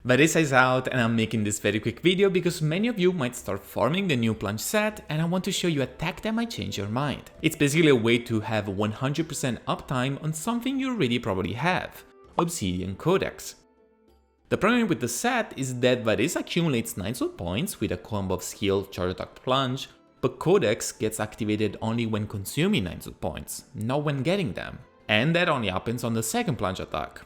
Varesa is out and I'm making this very quick video because many of you might start farming the new Plunge set and I want to show you a tech that might change your mind. It's basically a way to have 100% uptime on something you already probably have, Obsidian Codex. The problem with the set is that Varesa accumulates 9 soul points with a combo of skill, charge attack, plunge, but Codex gets activated only when consuming 9 soul points, not when getting them. And that only happens on the second plunge attack.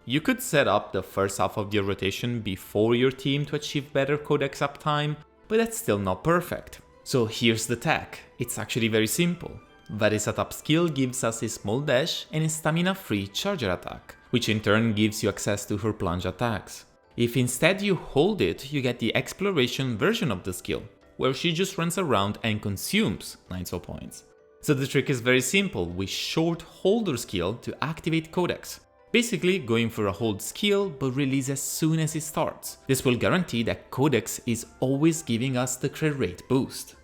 You could set up the first half of your rotation before your team to achieve better Codex uptime, but that's still not perfect. So here's the tech, it's actually very simple. Varesa top skill gives us a small dash and a stamina free charger attack, which in turn gives you access to her plunge attacks. If instead you hold it, you get the exploration version of the skill, where she just runs around and consumes 9 soul points. So the trick is very simple, we short hold her skill to activate Codex. Basically going for a hold skill but release as soon as it starts. This will guarantee that Codex is always giving us the crit rate boost.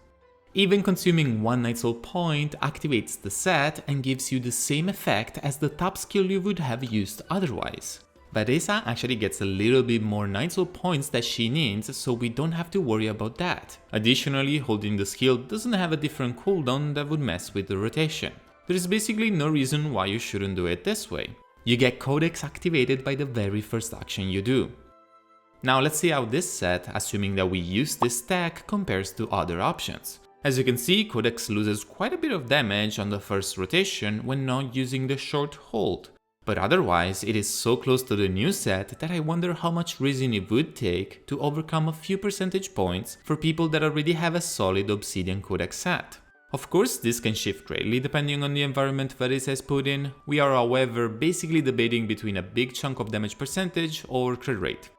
Even consuming 1 night soul point activates the set and gives you the same effect as the top skill you would have used otherwise. Varesa actually gets a little bit more night soul points that she needs, so we don't have to worry about that. Additionally, holding the skill doesn't have a different cooldown that would mess with the rotation. There is basically no reason why you shouldn't do it this way. You get Codex activated by the very first action you do. Now let's see how this set, assuming that we use this tech, compares to other options. As you can see, Codex loses quite a bit of damage on the first rotation when not using the short hold, but otherwise it is so close to the new set that I wonder how much reason it would take to overcome a few percentage points for people that already have a solid Obsidian Codex set. Of course, this can shift greatly depending on the environment Varesa is put in. We are however basically debating between a big chunk of damage percentage or crit rate.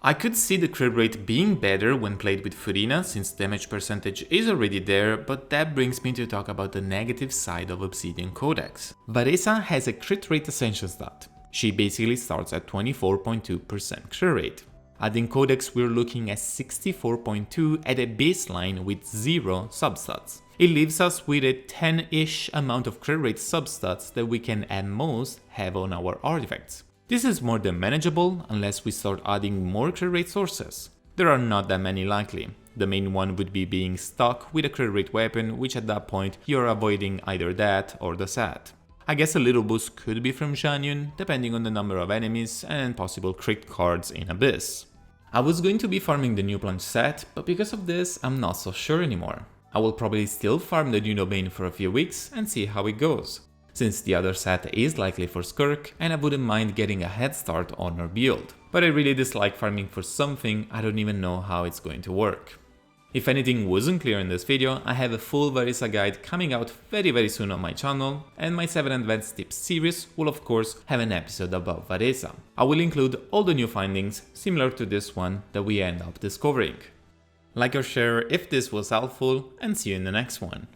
I could see the crit rate being better when played with Furina since damage percentage is already there, but that brings me to talk about the negative side of Obsidian Codex. Varesa has a crit rate essential stat. She basically starts at 24.2% crit rate. Adding Codex, we're looking at 64.2 at a baseline with 0 substats. It leaves us with a 10-ish amount of crit rate substats that we can at most have on our artifacts. This is more than manageable unless we start adding more crit rate sources. There are not that many likely. The main one would be being stuck with a crit rate weapon, which at that point you're avoiding either that or the set. I guess a little boost could be from Janyun, depending on the number of enemies and possible crit cards in Abyss. I was going to be farming the new Plunge set, but because of this I'm not so sure anymore. I will probably still farm the new domain for a few weeks and see how it goes, since the other set is likely for Skirk and I wouldn't mind getting a head start on her build. But I really dislike farming for something I don't even know how it's going to work. If anything wasn't clear in this video, I have a full Varesa guide coming out very soon on my channel, and my 7 advanced tips series will of course have an episode about Varesa. I will include all the new findings similar to this one that we end up discovering. Like or share if this was helpful, and see you in the next one.